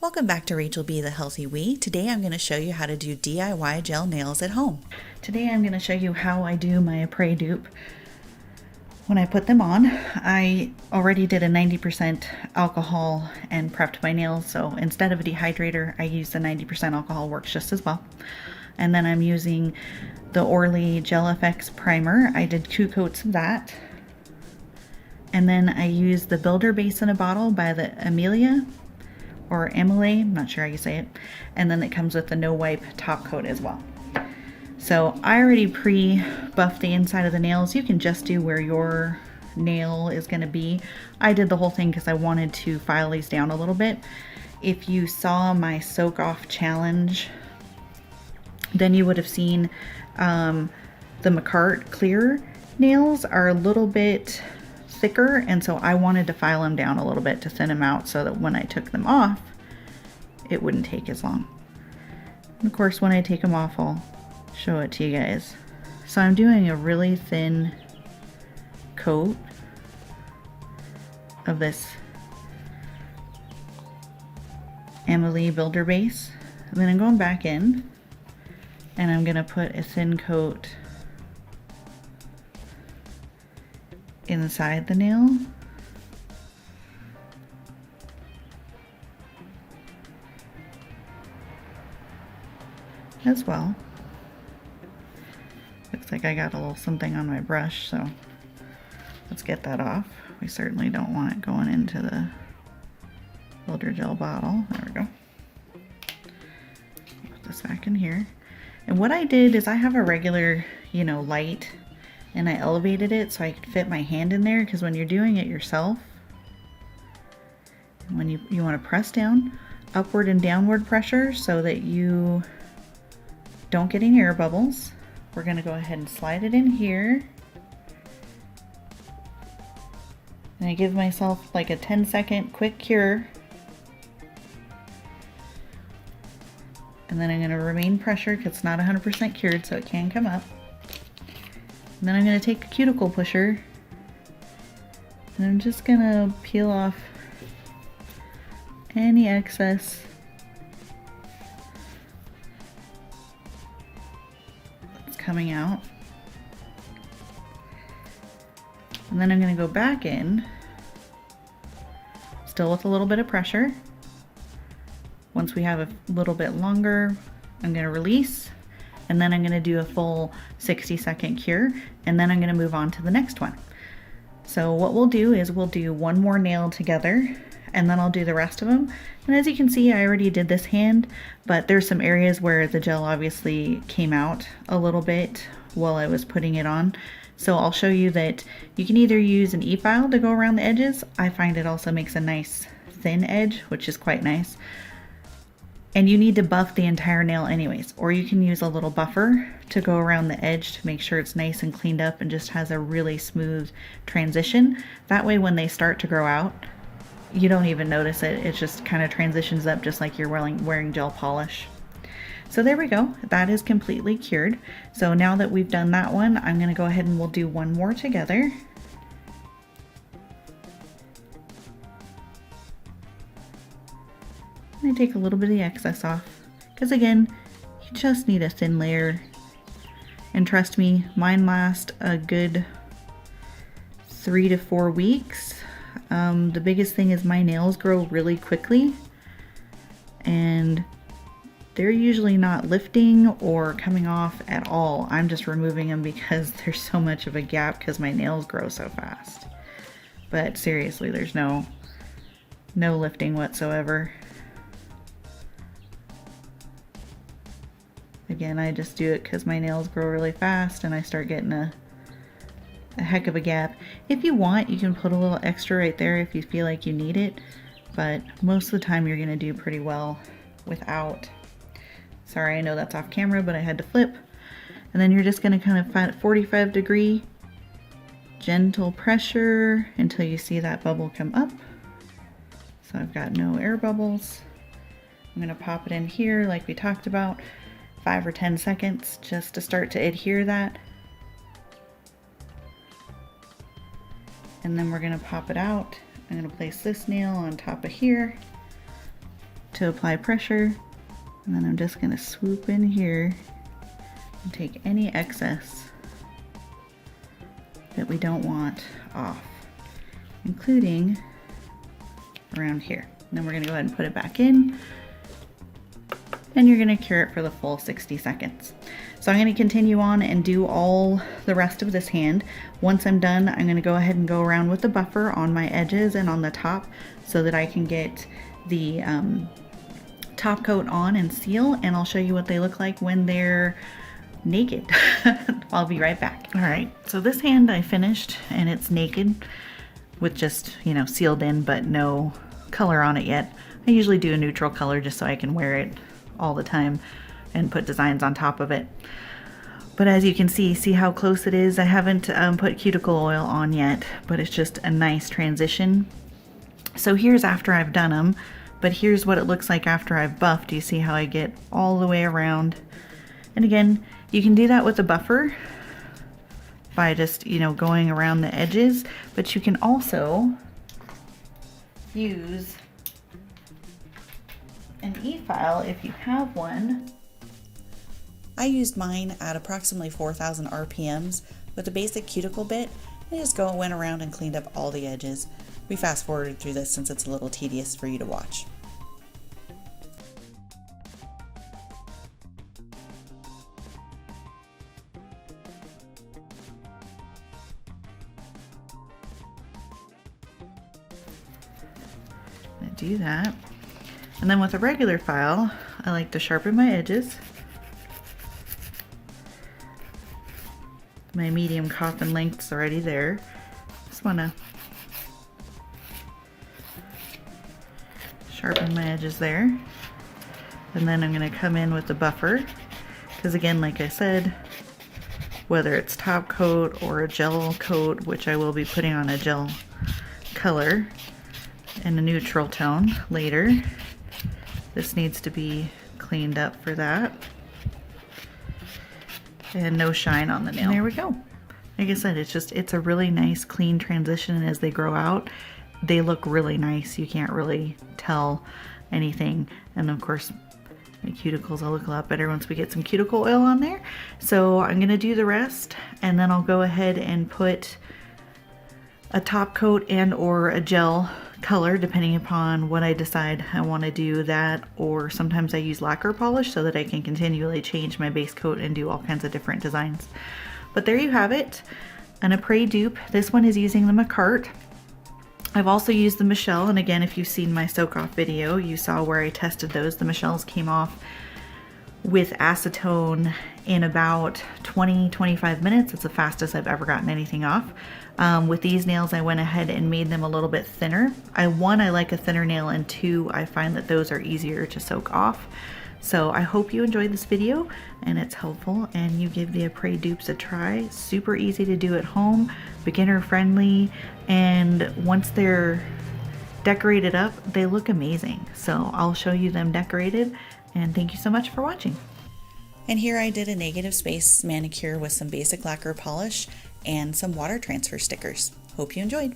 Welcome back to Rachel B. The Healthy We. Today I'm going to show you how to do DIY gel nails at home. Today I'm going to show you how I do my Apres dupe. When I put them on, I already did a 90% alcohol and prepped my nails, so instead of a dehydrator, I use the 90% alcohol, works just as well. And then I'm using the Orly Gel FX primer. I did 2 coats of that. And then I used the Builder Base in a Bottle by the Amelia, or Emily, I'm not sure how you say it. And then it comes with the no wipe top coat as well. So I already pre-buffed the inside of the nails. You can just do where your nail is gonna be. I did the whole thing because I wanted to file these down a little bit. If you saw my soak off challenge, then you would have seen the McCart clear nails are a little bit thicker, and so I wanted to file them down a little bit to thin them out so that when I took them off, it wouldn't take as long. And of course, when I take them off, I'll show it to you guys. So I'm doing a really thin coat of this Emily Builder Base. And then I'm going back in and I'm gonna put a thin coat inside the nail. As well. Looks like I got a little something on my brush, so let's get that off. We certainly don't want it going into the Builder Gel bottle. There we go. Put this back in here. And what I did is I have a regular, light, and I elevated it so I could fit my hand in there, because when you're doing it yourself, when you want to press down, upward and downward pressure so that you don't get any air bubbles. We're going to go ahead and slide it in here. And I give myself like a 10-second quick cure. And then I'm going to remain pressured because it's not 100% cured, so it can come up. And then I'm going to take a cuticle pusher and I'm just going to peel off any excess that's coming out. And then I'm going to go back in, still with a little bit of pressure. Once we have a little bit longer, I'm going to release. And then I'm going to do a full 60-second cure, and then I'm going to move on to the next one. So what we'll do is we'll do one more nail together, and then I'll do the rest of them. And as you can see, I already did this hand, but there's some areas where the gel obviously came out a little bit while I was putting it on. So I'll show you that you can either use an e-file to go around the edges. I find it also makes a nice thin edge, which is quite nice. And you need to buff the entire nail anyways, or you can use a little buffer to go around the edge to make sure it's nice and cleaned up and just has a really smooth transition. That way when they start to grow out, you don't even notice it. It just kind of transitions up just like you're wearing gel polish. So there we go. That is completely cured. So now that we've done that one, I'm going to go ahead and we'll do one more together. I take a little bit of the excess off because again, you just need a thin layer, and trust me, mine last a good 3 to 4 weeks. The biggest thing is my nails grow really quickly and they're usually not lifting or coming off at all. I'm just removing them because there's so much of a gap because my nails grow so fast. But seriously, there's no lifting whatsoever. Again, I just do it because my nails grow really fast and I start getting a heck of a gap. If you want, you can put a little extra right there if you feel like you need it, but most of the time you're going to do pretty well without. Sorry, I know that's off camera, but I had to flip. And then you're just going to kind of find 45-degree gentle pressure until you see that bubble come up. So I've got no air bubbles. I'm going to pop it in here like we talked about. 5 or 10 seconds just to start to adhere that. And then we're going to pop it out. I'm going to place this nail on top of here. to apply pressure, and then I'm just going to swoop in here and take any excess that we don't want off, including around here. And then we're going to go ahead and put it back in, and you're going to cure it for the full 60 seconds. So I'm going to continue on and do all the rest of this hand. Once I'm done, I'm going to go ahead and go around with the buffer on my edges and on the top so that I can get the top coat on and seal, and I'll show you what they look like when they're naked. I'll be right back. All right, so this hand I finished and it's naked with just, you know, sealed in but no color on it yet. I usually do a neutral color just so I can wear it all the time and put designs on top of it. But as you can see how close it is. I haven't put cuticle oil on yet, but it's just a nice transition. So here's after I've done them, but here's what it looks like after I've buffed. You see how I get all the way around. And again, you can do that with a buffer by just, you know, going around the edges, but you can also use an e-file if you have one. I used mine at approximately 4,000 RPMs with a basic cuticle bit. I just went around and cleaned up all the edges. We fast forwarded through this since it's a little tedious for you to watch. Do that, and then with a regular file I like to sharpen my edges. My medium coffin length's already there. Just want to sharpen my edges there, and then I'm going to come in with the buffer, because again, like I said, whether it's top coat or a gel coat, which I will be putting on a gel color and a neutral tone later, this needs to be cleaned up for that, and no shine on the nail. And there we go. Like I said, it's a really nice clean transition, and as they grow out they look really nice. You can't really tell anything, and of course my cuticles will look a lot better once we get some cuticle oil on there. So I'm gonna do the rest, and then I'll go ahead and put a top coat and or a gel color depending upon what I decide I want to do, that, or sometimes I use lacquer polish so that I can continually change my base coat and do all kinds of different designs. But there you have it, an Apres dupe. This one is using the Macart. I've also used the Michelle, and again, if you've seen my soak off video, you saw where I tested those. The Michelles came off with acetone in about 20-25 minutes. It's the fastest I've ever gotten anything off. With these nails, I went ahead and made them a little bit thinner. One, I like a thinner nail, and two, I find that those are easier to soak off. So I hope you enjoyed this video and it's helpful, and you give the Apres dupes a try. Super easy to do at home, beginner friendly, and once they're decorated up, they look amazing. So I'll show you them decorated, and thank you so much for watching. And here I did a negative space manicure with some basic lacquer polish and some water transfer stickers. Hope you enjoyed.